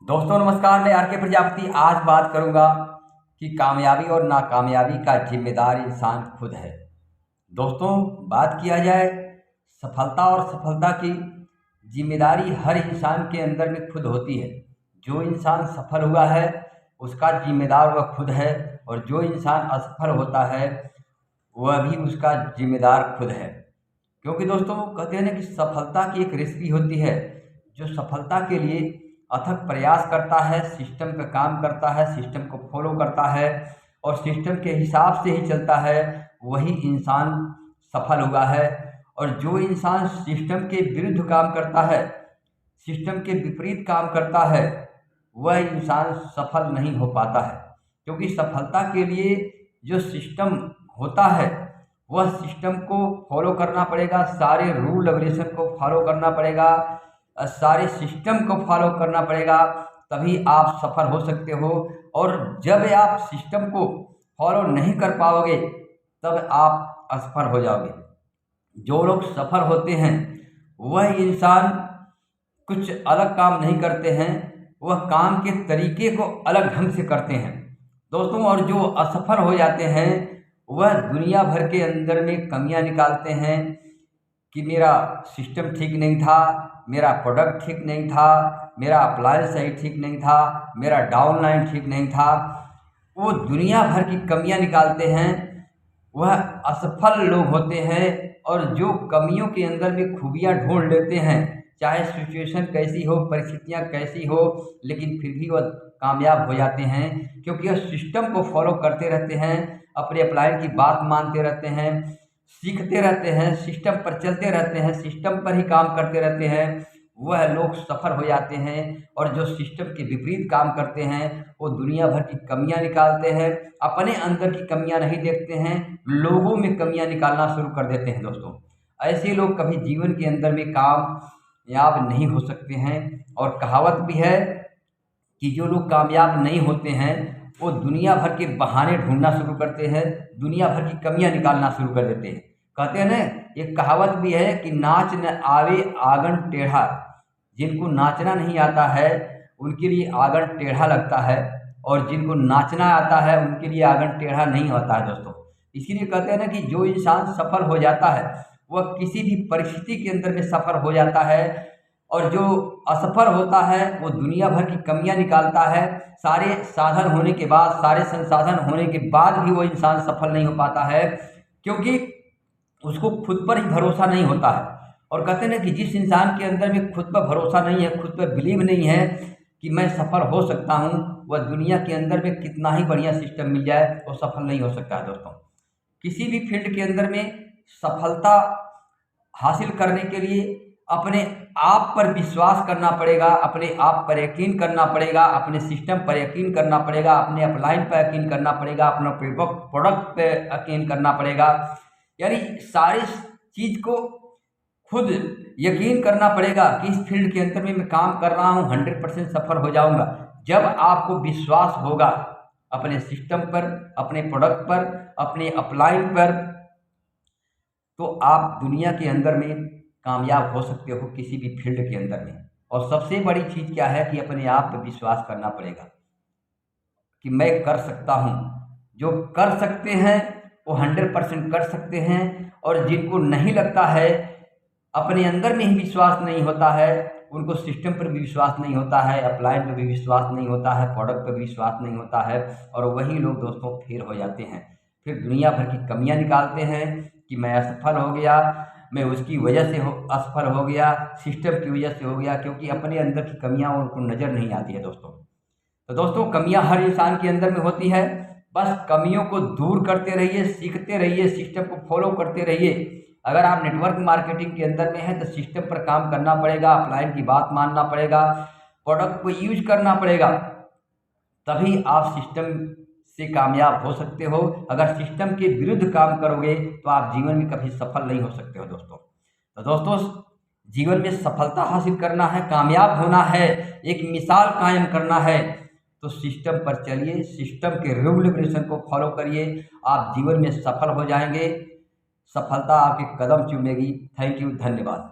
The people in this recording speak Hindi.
दोस्तों नमस्कार, मैं आर के प्रजापति आज बात करूंगा कि कामयाबी और नाकामयाबी का जिम्मेदार इंसान खुद है। दोस्तों बात किया जाए सफलता और सफलता की जिम्मेदारी हर इंसान के अंदर में खुद होती है। जो इंसान सफल हुआ है उसका जिम्मेदार वह खुद है और जो इंसान असफल होता है वह भी उसका जिम्मेदार खुद है। क्योंकि दोस्तों कहते हैं ना कि सफलता की एक रेसिपी होती है। जो सफलता के लिए अथक प्रयास करता है, सिस्टम पे काम करता है, सिस्टम को फॉलो करता है और सिस्टम के हिसाब से ही चलता है, वही इंसान सफल हुआ है। और जो इंसान सिस्टम के विरुद्ध काम करता है, सिस्टम के विपरीत काम करता है, वह इंसान सफल नहीं हो पाता है। क्योंकि सफलता के लिए जो सिस्टम होता है वह सिस्टम को फॉलो करना पड़ेगा, सारे रूल रेगुलेशन को फॉलो करना पड़ेगा, सारे सिस्टम को फॉलो करना पड़ेगा, तभी आप सफल हो सकते हो। और जब आप सिस्टम को फॉलो नहीं कर पाओगे तब आप असफल हो जाओगे। जो लोग सफल होते हैं वह इंसान कुछ अलग काम नहीं करते हैं, वह काम के तरीके को अलग ढंग से करते हैं दोस्तों। और जो असफल हो जाते हैं वह दुनिया भर के अंदर में कमियां निकालते हैं कि मेरा सिस्टम ठीक नहीं था, मेरा प्रोडक्ट ठीक नहीं था, मेरा अप्लायंस सही ठीक नहीं था, मेरा डाउनलाइन ठीक नहीं था। वो दुनिया भर की कमियां निकालते हैं, वह असफल लोग होते हैं। और जो कमियों के अंदर में खूबियां ढूंढ लेते हैं, चाहे सिचुएशन कैसी हो, परिस्थितियां कैसी हो, लेकिन फिर भी वह कामयाब हो जाते हैं। क्योंकि वह सिस्टम को फॉलो करते रहते हैं, अपने अप्लायंस की बात मानते रहते हैं, सीखते रहते हैं, सिस्टम पर चलते रहते हैं, सिस्टम पर ही काम करते रहते हैं, वह लोग सफल हो जाते हैं। और जो सिस्टम के विपरीत काम करते हैं वो दुनिया भर की कमियां निकालते हैं, अपने अंदर की कमियां नहीं देखते हैं, लोगों में कमियां निकालना शुरू कर देते हैं दोस्तों। ऐसे लोग कभी जीवन के अंदर में कामयाब नहीं हो सकते हैं। और कहावत भी है कि जो लोग कामयाब नहीं होते हैं वो दुनिया भर के बहाने ढूंढना शुरू करते हैं, दुनिया भर की कमियां निकालना शुरू कर देते हैं। कहते हैं ना, एक कहावत भी है कि नाच न आवे आंगन टेढ़ा। जिनको नाचना नहीं आता है उनके लिए आंगन टेढ़ा लगता है, और जिनको नाचना आता है उनके लिए आंगन टेढ़ा नहीं होता है दोस्तों। इसीलिए कहते हैं ना कि जो इंसान सफल हो जाता है वह किसी भी परिस्थिति के अंदर में सफल हो जाता है, और जो असफल होता है वो दुनिया भर की कमियां निकालता है। सारे साधन होने के बाद, सारे संसाधन होने के बाद भी वो इंसान सफल नहीं हो पाता है, क्योंकि उसको खुद पर ही भरोसा नहीं होता है। और कहते हैं ना कि जिस इंसान के अंदर में खुद पर भरोसा नहीं है, खुद पर बिलीव नहीं है कि मैं सफल हो सकता हूँ, वह दुनिया के अंदर में कितना ही बढ़िया सिस्टम मिल जाए वो सफल नहीं हो सकता है दोस्तों। किसी भी फील्ड के अंदर में सफलता हासिल करने के लिए अपने आप पर विश्वास करना पड़ेगा, अपने आप पर यकीन करना पड़ेगा, अपने सिस्टम पर यकीन करना पड़ेगा, अपने अपलाइन पर यकीन करना पड़ेगा, अपना प्रोडक्ट पे यकीन करना पड़ेगा। यानी सारी चीज़ को खुद यकीन करना पड़ेगा कि इस फील्ड के अंदर में मैं काम कर रहा हूँ, 100% सफल हो जाऊंगा। जब आपको विश्वास होगा अपने सिस्टम पर, अपने प्रोडक्ट पर, अपने अपलाइन पर, तो आप दुनिया के अंदर में कामयाब हो सकते हो किसी भी फील्ड के अंदर में। और सबसे बड़ी चीज़ क्या है कि अपने आप पर विश्वास करना पड़ेगा कि मैं कर सकता हूँ। जो कर सकते हैं वो 100% कर सकते हैं, और जिनको नहीं लगता है, अपने अंदर में ही विश्वास नहीं होता है, उनको सिस्टम पर भी विश्वास नहीं होता है, अप्लाइन पर भी विश्वास नहीं होता है, प्रोडक्ट पर भी विश्वास नहीं होता है, और वही लोग दोस्तों फेल हो जाते हैं। फिर दुनिया भर की कमियां निकालते हैं कि मैं असफल हो गया, मैं उसकी वजह से असफल हो गया, सिस्टम की वजह से हो गया, क्योंकि अपने अंदर की कमियां उनको नज़र नहीं आती है दोस्तों। तो दोस्तों कमियां हर इंसान के अंदर में होती है, बस कमियों को दूर करते रहिए, सीखते रहिए, सिस्टम को फॉलो करते रहिए। अगर आप नेटवर्क मार्केटिंग के अंदर में हैं तो सिस्टम पर काम करना पड़ेगा, अपलाइन की बात मानना पड़ेगा, प्रोडक्ट को यूज करना पड़ेगा, तभी आप सिस्टम से कामयाब हो सकते हो। अगर सिस्टम के विरुद्ध काम करोगे तो आप जीवन में कभी सफल नहीं हो सकते हो दोस्तों। तो दोस्तों जीवन में सफलता हासिल करना है, कामयाब होना है, एक मिसाल कायम करना है, तो सिस्टम पर चलिए, सिस्टम के रूल रेगुलेशन को फॉलो करिए, आप जीवन में सफल हो जाएंगे। सफलता आपके कदम चूमेगी। थैंक यू, धन्यवाद।